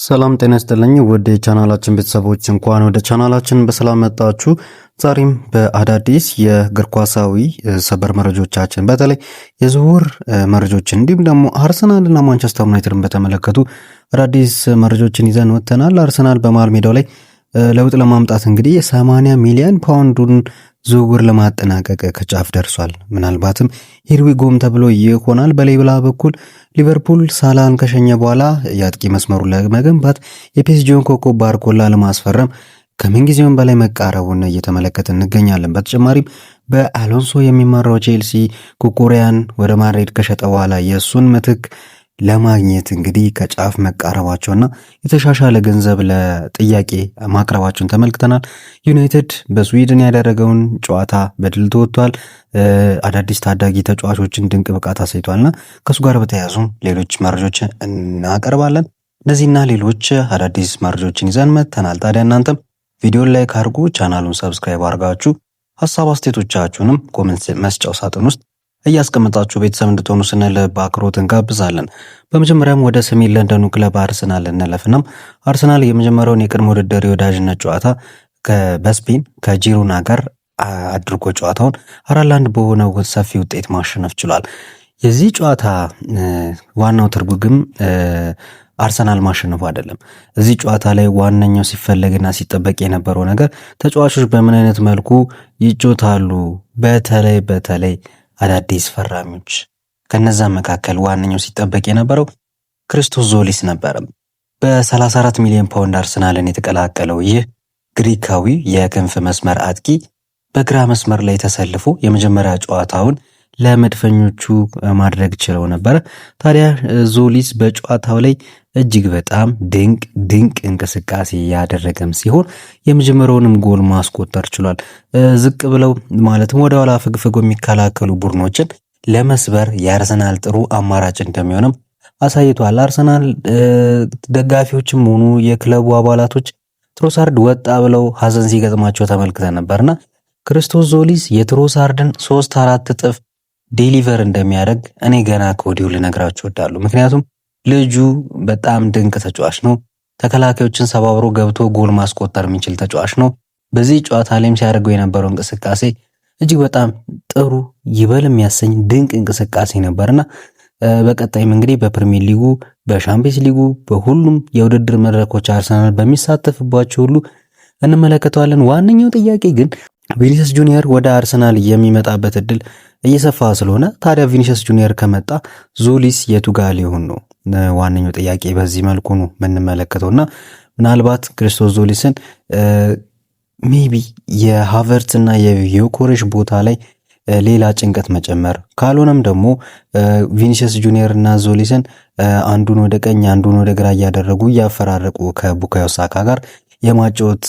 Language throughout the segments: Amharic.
ሰላም ጤና ይስጥልኝ ውድ የቻናላችን ቤተሰቦች እንኳን ወደ ቻናላችን በሰላም መጣችሁ። ዛሬም በአዳዲስ የእግር ኳሳዊ ሰበር መረጃዎቻችን በተለይ የዝውውር መረጃዎችን እንዲሁም ደግሞ አርሰናልና ማንቸስተር ዩናይትድን በተመለከቱ አዳዲስ መረጃዎችን ይዘን ወጥተናል። አርሰናል በመሃል ሜዳው ላይ ለውጥ ለማምጣት እንግዲህ የ80 ሚሊዮን ፓውንዱን ዝውውር ለማጠናቀቅ ከጫፍ ደርሷል። ምናልባትም ሂርዊጎም ተብሎ ይሆናል። በሌላ በኩል ሊቨርፑል ሳላን ከሸኘ በኋላ የአጥቂ መስመሩን ለመገንባት የፒኤስጂውን ኮከብ ባርኮላ ለማስፈረም ከምንጊዜውም በላይ መቃረቡን እየተመለከተ እንገኛለን። በተጨማሪም በአሎንሶ የሚመራው ቼልሲ ኩኩሪያን ወደ ማድሪድ ከሸጠ በኋላ የእሱን ምትክ ለማግኘት እንግዲህ ከጫፍ መቃረባቸውና የተሻሻለ ገንዘብ ለጥያቄ ማቅረባቸውን ተመልክተናል። ዩናይትድ በስዊድን ያደረገውን ጨዋታ በድል ተወጥቷል። አዳዲስ ታዳጊ ተጫዋቾችን ድንቅ ብቃት አሳይቷልና ከሱ ጋር በተያያዙ ሌሎች መረጃዎችን እናቀርባለን። እነዚህና ሌሎች አዳዲስ መረጃዎችን ይዘን መጥተናል። ታዲያ እናንተም ቪዲዮን ላይክ አድርጉ፣ ቻናሉን ሰብስክራይብ አድርጋችሁ ሀሳብ አስተያየቶቻችሁንም ኮሜንት መስጫው ሳጥን ውስጥ እያስቀመጣችሁ ቤተሰብ እንድትሆኑ ስንል በአክብሮት እንጋብዛለን። በመጀመሪያም ወደ ሰሜን ለንደኑ ክለብ አርሰናል እንለፍናም። አርሰናል የመጀመሪያውን የቅድመ ውድድር የወዳጅነት ጨዋታ በስፔን ከጂሮና ጋር አድርጎ ጨዋታውን 4-1 በሆነ ሰፊ ውጤት ማሸነፍ ችሏል። የዚህ ጨዋታ ዋናው ትርጉም አርሰናል ማሸነፉ አይደለም። እዚህ ጨዋታ ላይ ዋነኛው ሲፈለግና ሲጠበቅ የነበረው ነገር ተጫዋቾች በምን አይነት መልኩ ይጮታሉ፣ በተለይ አዳዲስ ፈራሚዎች። ከነዛ መካከል ዋነኛው ሲጠበቅ የነበረው ክርስቶስ ዞሊስ ነበረ። በ34 ሚሊዮን ፓውንድ አርሰናልን የተቀላቀለው ይህ ግሪካዊ የክንፍ መስመር አጥቂ በግራ መስመር ላይ ተሰልፎ የመጀመሪያ ጨዋታውን ለመድፈኞቹ ማድረግ ችለው ነበረ። ታዲያ ዞሊስ በጨዋታው ላይ እጅግ በጣም ድንቅ እንቅስቃሴ ያደረገም ሲሆን የመጀመሪያውንም ጎል ማስቆጠር ችሏል። ዝቅ ብለው ማለትም ወደ ኋላ ፍግፍጎ የሚከላከሉ ቡድኖችን ለመስበር የአርሰናል ጥሩ አማራጭ እንደሚሆንም አሳይቷል። አርሰናል ደጋፊዎችም ሆኑ የክለቡ አባላቶች ትሮሳርድ ወጣ ብለው ሀዘን ሲገጥማቸው ተመልክተን ነበርና ክርስቶስ ዞሊስ የትሮሳርድን 3-4 እጥፍ ዴሊቨር እንደሚያደርግ እኔ ገና ከወዲሁ ልነግራችሁ እወዳለሁ። ምክንያቱም ልጁ በጣም ድንቅ ተጫዋች ነው። ተከላካዮችን ሰባብሮ ገብቶ ጎል ማስቆጠር የሚችል ተጫዋች ነው። በዚህ ጨዋታ ላይም ሲያደርገው የነበረው እንቅስቃሴ እጅግ በጣም ጥሩ ይበል የሚያሰኝ ድንቅ እንቅስቃሴ ነበርና በቀጣይም እንግዲህ በፕሪሚየር ሊጉ፣ በሻምፒየንስ ሊጉ፣ በሁሉም የውድድር መድረኮች አርሰናል በሚሳተፍባቸው ሁሉ እንመለከተዋለን። ዋነኛው ጥያቄ ግን ቪኒሲየስ ጁኒየር ወደ አርሰናል የሚመጣበት እድል እየሰፋ ስለሆነ ታዲያ ቪኒሲየስ ጁኒየር ከመጣ ዞሊስ የቱ ጋር ሊሆን ነው? ዋነኛው ጥያቄ በዚህ መልኩ ነው የምንመለከተውና ምናልባት ክርስቶስ ዞሊስን ሜቢ የሃቨርትስ እና የዮኮሬሽ ቦታ ላይ ሌላ ጭንቀት መጨመር፣ ካልሆነም ደግሞ ቪኒሲየስ ጁኒየር እና ዞሊስን አንዱን ወደ ቀኝ አንዱን ወደ ግራ እያደረጉ እያፈራረቁ ከቡካዮ ሳካ ጋር የማጫወት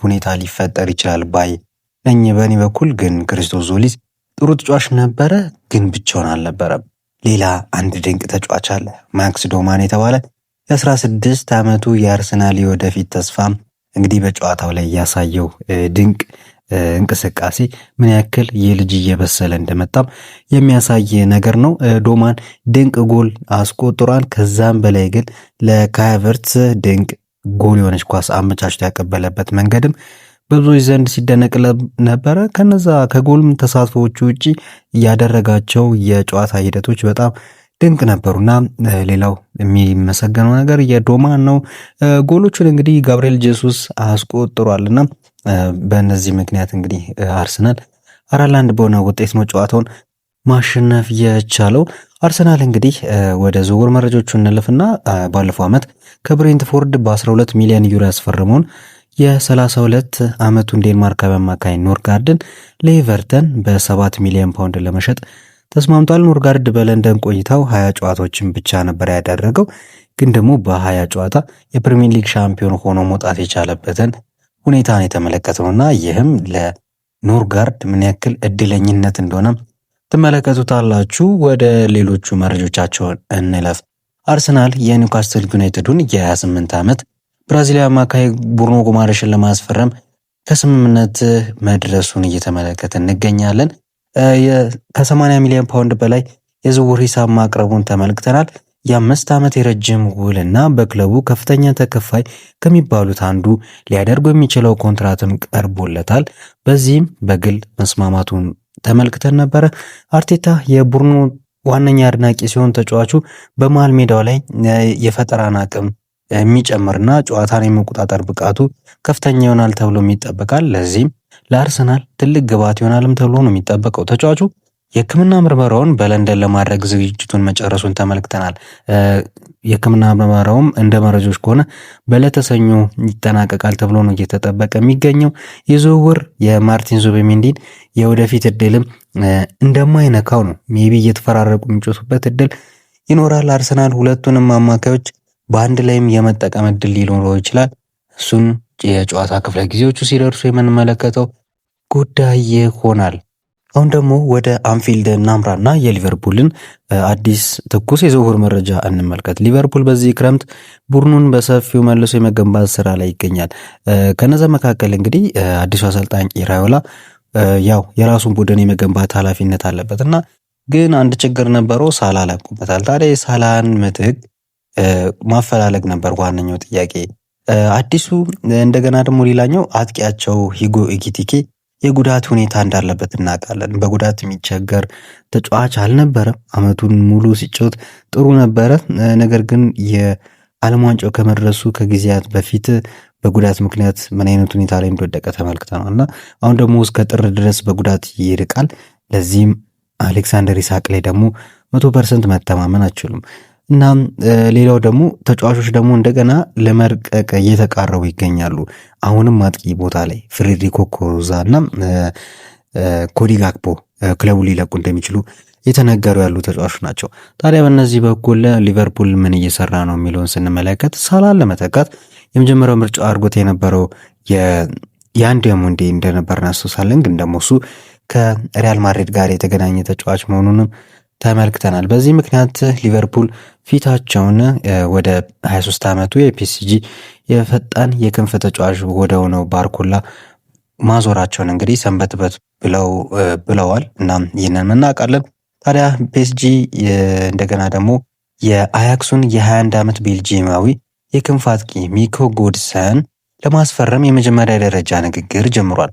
ሁኔታ ሊፈጠር ይችላል ባይ ነኝ። በእኔ በኩል ግን ክርስቶስ ዞሊስ ጥሩ ተጫዋች ነበረ፣ ግን ብቻውን አልነበረም። ሌላ አንድ ድንቅ ተጫዋች አለ፣ ማክስ ዶማን የተባለ የ16 ዓመቱ የአርሰናል ወደፊት ተስፋ እንግዲህ በጨዋታው ላይ ያሳየው ድንቅ እንቅስቃሴ ምን ያክል የልጅ እየበሰለ እንደመጣም የሚያሳይ ነገር ነው። ዶማን ድንቅ ጎል አስቆጥሯል። ከዛም በላይ ግን ለካይ ሃቨርትዝ ድንቅ ጎል የሆነች ኳስ አመቻችቶ ያቀበለበት መንገድም በብዙዎች ዘንድ ሲደነቅ ነበረ። ከነዛ ከጎልም ተሳትፎዎች ውጪ ያደረጋቸው የጨዋታ ሂደቶች በጣም ድንቅ ነበሩና ሌላው የሚመሰገነው ነገር የዶማን ነው። ጎሎቹን እንግዲህ ጋብሪኤል ጄሱስ አስቆጥሯልና በእነዚህ ምክንያት እንግዲህ አርሰናል 4-1 በሆነ ውጤት ነው ጨዋታውን ማሸነፍ የቻለው። አርሰናል እንግዲህ ወደ ዝውውር መረጃዎቹ እንለፍና ባለፈው ዓመት ከብሬንትፎርድ በ12 ሚሊዮን ዩሮ ያስፈረመውን የ32 ዓመቱን ዴንማርካዊ አማካይ ኖርጋርድን ለኤቨርተን በ7 ሚሊዮን ፓውንድ ለመሸጥ ተስማምቷል። ኖርጋርድ በለንደን ቆይታው 20 ጨዋታዎችን ብቻ ነበር ያደረገው፣ ግን ደግሞ በ20 ጨዋታ የፕሪሚየር ሊግ ሻምፒዮን ሆኖ መውጣት የቻለበትን ሁኔታን የተመለከተውና ይህም ለኖርጋርድ ምን ያክል እድለኝነት እንደሆነ ትመለከቱታላችሁ። ወደ ሌሎቹ መረጃዎቻቸውን እንለፍ። አርሰናል የኒውካስትል ዩናይትዱን የ28 ዓመት ብራዚላዊ አማካይ ብሩኖ ጉማሬሽን ለማስፈረም ከስምምነት መድረሱን እየተመለከተ እንገኛለን። ከ80 ሚሊዮን ፓውንድ በላይ የዝውውር ሂሳብ ማቅረቡን ተመልክተናል። የ5 ዓመት የረጅም ውልና በክለቡ ከፍተኛ ተከፋይ ከሚባሉት አንዱ ሊያደርጉ የሚችለው ኮንትራትም ቀርቦለታል። በዚህም በግል መስማማቱን ተመልክተን ነበረ። አርቴታ የቡድኑ ዋነኛ አድናቂ ሲሆን ተጫዋቹ በመሃል ሜዳው ላይ የፈጠራን አቅም የሚጨምርና ጨዋታን የመቆጣጠር ብቃቱ ከፍተኛ ይሆናል ተብሎ ይጠበቃል። ለዚህም ለአርሰናል ትልቅ ግብዓት ይሆናልም ተብሎ ነው የሚጠበቀው። ተጫዋቹ የሕክምና ምርመራውን በለንደን ለማድረግ ዝግጅቱን መጨረሱን ተመልክተናል። የሕክምና ምርመራውም እንደ መረጃዎች ከሆነ በዕለተ ሰኞ ይጠናቀቃል ተብሎ ነው እየተጠበቀ የሚገኘው። የዝውውር የማርቲን ዙቢሜንዲን የወደፊት እድልም እንደማይነካው ነው። ሜቢ እየተፈራረቁ የሚጮቱበት እድል ይኖራል። አርሰናል ሁለቱንም አማካዮች በአንድ ላይም የመጠቀም እድል ሊኖረው ይችላል። እሱን የጨዋታ ክፍለ ጊዜዎቹ ሲደርሱ የምንመለከተው ጉዳይ ይሆናል። አሁን ደግሞ ወደ አንፊልድ እናምራና የሊቨርፑልን አዲስ ትኩስ የዝውውር መረጃ እንመልከት። ሊቨርፑል በዚህ ክረምት ቡድኑን በሰፊው መልሶ የመገንባት ስራ ላይ ይገኛል። ከነዛ መካከል እንግዲህ አዲሱ አሰልጣኝ ኢራዮላ ያው የራሱን ቡድን የመገንባት ኃላፊነት አለበት እና ግን አንድ ችግር ነበረው፣ ሳላ ለቆበታል። ታዲያ የሳላን ምትክ ማፈላለግ ነበር ዋነኛው ጥያቄ። አዲሱ እንደገና ደግሞ ሌላኛው አጥቂያቸው ሂጎ ኤኪቲኬ የጉዳት ሁኔታ እንዳለበት እናውቃለን። በጉዳት የሚቸገር ተጫዋች አልነበረም። አመቱን ሙሉ ሲጫወት ጥሩ ነበረ። ነገር ግን የዓለም ዋንጫው ከመድረሱ ከጊዜያት በፊት በጉዳት ምክንያት ምን አይነት ሁኔታ ላይ እንደወደቀ ተመልክተናል እና አሁን ደግሞ እስከ ጥር ድረስ በጉዳት ይርቃል። ለዚህም አሌክሳንደር ኢሳቅ ላይ ደግሞ 100% መተማመን አይችሉም። እናም ሌላው ደግሞ ተጫዋቾች ደግሞ እንደገና ለመርቀቅ እየተቃረቡ ይገኛሉ። አሁንም አጥቂ ቦታ ላይ ፍሬድሪኮ ኮዛ እና ኮዲ ጋክፖ ክለቡ ሊለቁ እንደሚችሉ የተነገሩ ያሉ ተጫዋቾች ናቸው። ታዲያ በእነዚህ በኩል ሊቨርፑል ምን እየሰራ ነው የሚለውን ስንመለከት ሳላን ለመተካት የመጀመሪያው ምርጫ አድርጎት የነበረው የአንዴሙንዴ እንደነበር እናስታውሳለን። ግን ደግሞ እሱ ከሪያል ማድሪድ ጋር የተገናኘ ተጫዋች መሆኑንም ተመልክተናል። በዚህ ምክንያት ሊቨርፑል ፊታቸውን ወደ 23 ዓመቱ የፒኤስጂ የፈጣን የክንፍ ተጫዋች ወደ ሆነው ባርኮላ ማዞራቸውን እንግዲህ ሰንበትበት ብለዋል። እናም ይህንን እናውቃለን። ታዲያ ፒኤስጂ እንደገና ደግሞ የአያክሱን የ21 ዓመት ቤልጂየማዊ የክንፍ አጥቂ ሚኮ ጎድሰን ለማስፈረም የመጀመሪያ ደረጃ ንግግር ጀምሯል።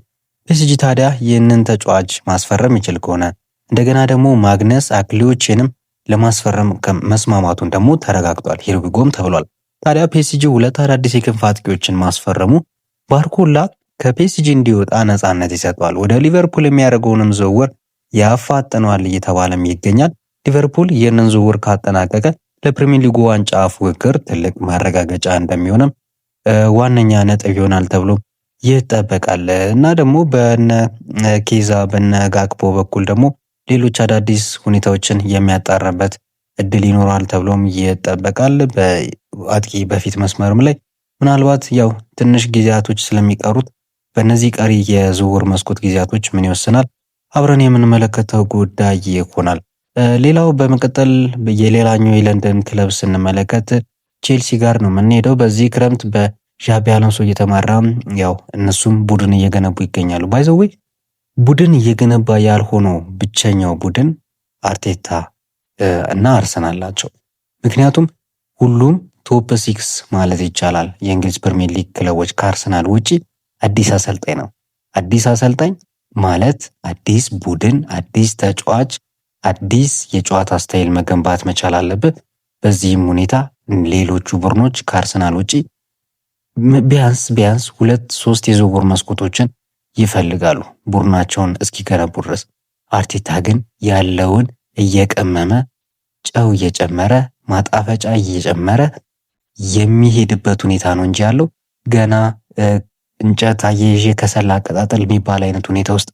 ፒኤስጂ ታዲያ ይህንን ተጫዋች ማስፈረም ይችል ከሆነ እንደገና ደግሞ ማግነስ አክሊዎችንም ለማስፈረም መስማማቱን ደግሞ ተረጋግጧል። ሂርቢጎም ተብሏል። ታዲያ ፒኤስጂ ሁለት አዳዲስ የክንፍ አጥቂዎችን ማስፈረሙ ባርኮላ ከፒኤስጂ እንዲወጣ ነፃነት ይሰጠዋል። ወደ ሊቨርፑል የሚያደርገውንም ዝውውር ያፋጥነዋል እየተባለም ይገኛል። ሊቨርፑል ይህንን ዝውውር ካጠናቀቀ ለፕሪሚየር ሊጉ ዋንጫ ፉክክር ትልቅ ማረጋገጫ እንደሚሆንም ዋነኛ ነጥብ ይሆናል ተብሎ ይጠበቃል እና ደግሞ በነ ኬዛ በነ ጋክፖ በኩል ደግሞ ሌሎች አዳዲስ ሁኔታዎችን የሚያጣራበት እድል ይኖራል ተብሎም ይጠበቃል። በአጥቂ በፊት መስመርም ላይ ምናልባት ያው ትንሽ ጊዜያቶች ስለሚቀሩት በእነዚህ ቀሪ የዝውውር መስኮት ጊዜያቶች ምን ይወስናል አብረን የምንመለከተው ጉዳይ ይሆናል። ሌላው በመቀጠል የሌላኛው የለንደን ክለብ ስንመለከት ቼልሲ ጋር ነው የምንሄደው። በዚህ ክረምት በዣቢ አሎንሶ እየተመራ ያው እነሱም ቡድን እየገነቡ ይገኛሉ። ባይዘዌ ቡድን እየገነባ ያልሆነው ብቸኛው ቡድን አርቴታ እና አርሰናል ናቸው። ምክንያቱም ሁሉም ቶፕ 6 ማለት ይቻላል የእንግሊዝ ፕሪሚየር ሊግ ክለቦች ከአርሰናል ውጪ አዲስ አሰልጣኝ ነው። አዲስ አሰልጣኝ ማለት አዲስ ቡድን፣ አዲስ ተጫዋች፣ አዲስ የጨዋታ ስታይል መገንባት መቻል አለበት። በዚህም ሁኔታ ሌሎቹ ቡድኖች ከአርሰናል ውጪ ቢያንስ 2-3 የዝውውር መስኮቶችን ይፈልጋሉ ቡድናቸውን እስኪገነቡ ድረስ። አርቴታ ግን ያለውን እየቀመመ ጨው እየጨመረ ማጣፈጫ እየጨመረ የሚሄድበት ሁኔታ ነው እንጂ ያለው ገና እንጨት አየዤ ከሰል አቀጣጠል የሚባል አይነት ሁኔታ ውስጥ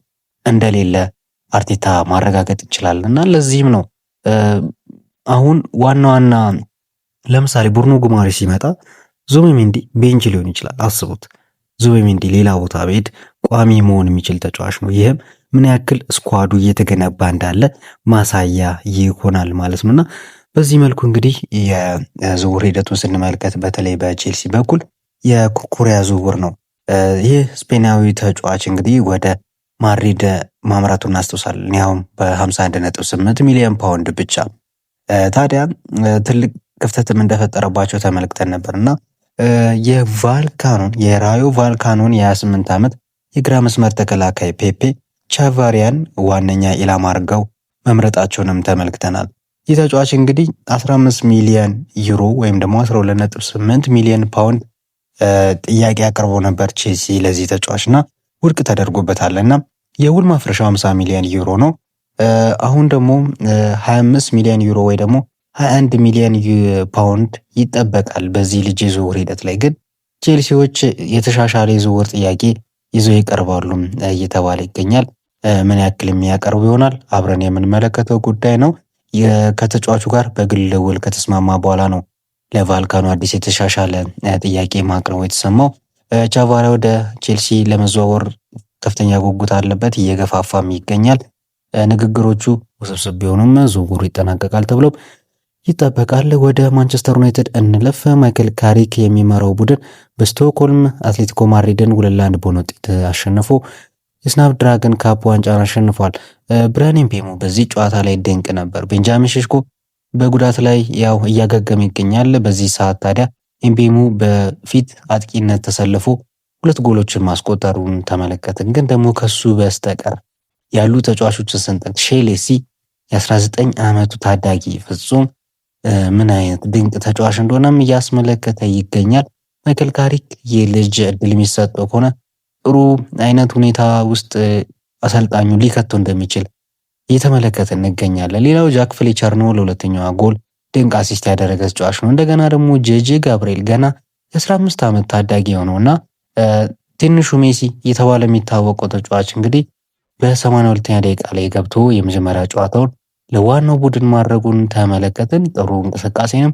እንደሌለ አርቴታ ማረጋገጥ ይችላል። እና ለዚህም ነው አሁን ዋና ለምሳሌ ቡርኖ ጉማሬ ሲመጣ ዙቢሜንዲ ቤንች ሊሆን ይችላል። አስቡት፣ ዙቢሜንዲ ሌላ ቦታ ቤት ቋሚ መሆን የሚችል ተጫዋች ነው። ይህም ምን ያክል ስኳዱ እየተገነባ እንዳለ ማሳያ ይሆናል ማለት ነውና በዚህ መልኩ እንግዲህ የዝውውር ሂደቱን ስንመለከት በተለይ በቼልሲ በኩል የኩኩሪያ ዝውውር ነው። ይህ ስፔናዊ ተጫዋች እንግዲህ ወደ ማድሪድ ማምራቱን እናስታውሳለን። ያውም በ51.8 ሚሊዮን ፓውንድ ብቻ። ታዲያ ትልቅ ክፍተትም እንደፈጠረባቸው ተመልክተን ነበርና የራዮ ቫልካኖን የ28 ዓመት የግራ መስመር ተከላካይ ፔፔ ቻቫሪያን ዋነኛ ኢላማ አድርገው መምረጣቸውንም ተመልክተናል። ይህ ተጫዋች እንግዲህ 15 ሚሊዮን ዩሮ ወይም ደግሞ 12.8 ሚሊዮን ፓውንድ ጥያቄ አቅርቦ ነበር ቼልሲ ለዚህ ተጫዋችና ውድቅ ተደርጎበታልና የውል ማፍረሻው 50 ሚሊዮን ዩሮ ነው። አሁን ደግሞ 25 ሚሊዮን ዩሮ ወይ ደግሞ 21 ሚሊዮን ፓውንድ ይጠበቃል። በዚህ ልጅ የዝውውር ሂደት ላይ ግን ቼልሲዎች የተሻሻለ የዝውውር ጥያቄ ይዘው ይቀርባሉ እየተባለ ይገኛል። ምን ያክል የሚያቀርቡ ይሆናል አብረን የምንመለከተው ጉዳይ ነው። ከተጫዋቹ ጋር በግል ውል ከተስማማ በኋላ ነው ለቫልካኖ አዲስ የተሻሻለ ጥያቄ ማቅረቡ የተሰማው። ቻቫሪ ወደ ቼልሲ ለመዘዋወር ከፍተኛ ጉጉት አለበት፣ እየገፋፋም ይገኛል። ንግግሮቹ ውስብስብ ቢሆኑም ዝውውሩ ይጠናቀቃል ተብሎ ይጠበቃል። ወደ ማንቸስተር ዩናይትድ እንለፍ። ማይክል ካሪክ የሚመራው ቡድን በስቶክሆልም አትሌቲኮ ማድሪድን 2-1 በሆነ ውጤት አሸንፎ የስናፕ ድራገን ካፕ ዋንጫን አሸንፏል። ብራያን ምቤሞ በዚህ ጨዋታ ላይ ድንቅ ነበር። ቤንጃሚን ሼሽኮ በጉዳት ላይ ያው እያገገመ ይገኛል። በዚህ ሰዓት ታዲያ ምቤሞ በፊት አጥቂነት ተሰልፎ 2 ጎሎችን ማስቆጠሩን ተመለከትን። ግን ደግሞ ከሱ በስተቀር ያሉ ተጫዋቾችን ስንጠቅ ሼሌሲ የ19 ዓመቱ ታዳጊ ፍጹም ምን አይነት ድንቅ ተጫዋች እንደሆነም እያስመለከተ ይገኛል። ማይክል ካሪክ የልጅ እድል የሚሰጠው ከሆነ ጥሩ አይነት ሁኔታ ውስጥ አሰልጣኙ ሊከቶ እንደሚችል እየተመለከተ እንገኛለን። ሌላው ጃክ ፍሌቸር ነው። ለሁለተኛዋ ጎል ድንቅ አሲስት ያደረገ ተጫዋች ነው። እንደገና ደግሞ ጄጄ ጋብርኤል ገና የ15 ዓመት ታዳጊ የሆነውና ትንሹ ሜሲ እየተባለ የሚታወቀው ተጫዋች እንግዲህ በ82ኛ ደቂቃ ላይ ገብቶ የመጀመሪያ ጨዋታውን ለዋናው ቡድን ማድረጉን ተመለከትን። ጥሩ እንቅስቃሴንም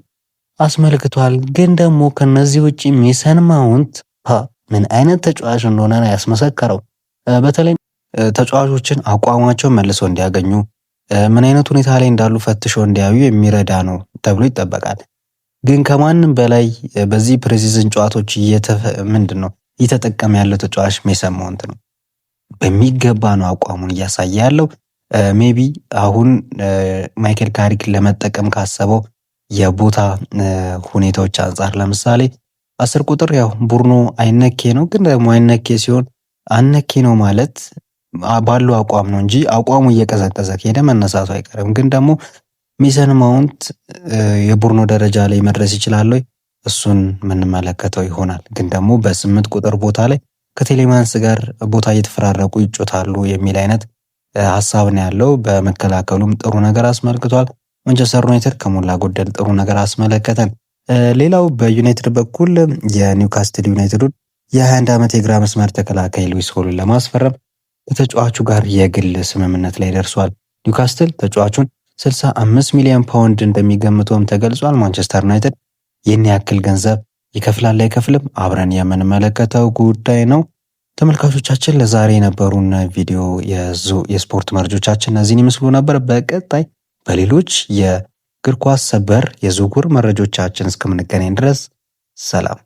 አስመልክቷል። ግን ደግሞ ከነዚህ ውጪ ሜሰን ማውንት ምን አይነት ተጫዋች እንደሆነ ያስመሰከረው በተለይ ተጫዋቾችን አቋማቸውን መልሰው እንዲያገኙ ምን አይነት ሁኔታ ላይ እንዳሉ ፈትሾ እንዲያዩ የሚረዳ ነው ተብሎ ይጠበቃል። ግን ከማንም በላይ በዚህ ፕሬሲዝን ጨዋታዎች እየተጠቀመ ያለው ተጫዋች ሜሰን ማውንት ነው። በሚገባ ነው አቋሙን እያሳየ ያለው። ሜቢ አሁን ማይክል ካሪክ ለመጠቀም ካሰበው የቦታ ሁኔታዎች አንጻር ለምሳሌ 10 ቁጥር ያው ቡርኖ አይነኬ ነው። ግን ደግሞ አይነኬ ሲሆን አነኬ ነው ማለት ባለው አቋም ነው እንጂ አቋሙ እየቀዘቀዘ ከሄደ መነሳቱ አይቀርም። ግን ደግሞ ሜሰን ማውንት የቡርኖ ደረጃ ላይ መድረስ ይችላል ወይ? እሱን የምንመለከተው ይሆናል። ግን ደግሞ በ8 ቁጥር ቦታ ላይ ከቴሌማንስ ጋር ቦታ እየተፈራረቁ ይጮታሉ የሚል አይነት ሀሳብ ነው ያለው። በመከላከሉም ጥሩ ነገር አስመልክቷል። ማንቸስተር ዩናይትድ ከሞላ ጎደል ጥሩ ነገር አስመለከተን። ሌላው በዩናይትድ በኩል የኒውካስትል ዩናይትዱን የ21 ዓመት የግራ መስመር ተከላካይ ሉዊስ ሆልን ለማስፈረም ከተጫዋቹ ጋር የግል ስምምነት ላይ ደርሷል። ኒውካስትል ተጫዋቹን 65 ሚሊዮን ፓውንድ እንደሚገምተውም ተገልጿል። ማንቸስተር ዩናይትድ ይህን ያክል ገንዘብ ይከፍላል አይከፍልም አብረን የምንመለከተው ጉዳይ ነው። ተመልካቾቻችን ለዛሬ የነበሩን ቪዲዮ የስፖርት መረጃዎቻችን እነዚህን ይመስሉ ነበር። በቀጣይ በሌሎች የእግር ኳስ ሰበር የዝውውር መረጃዎቻችን እስከምንገናኝ ድረስ ሰላም።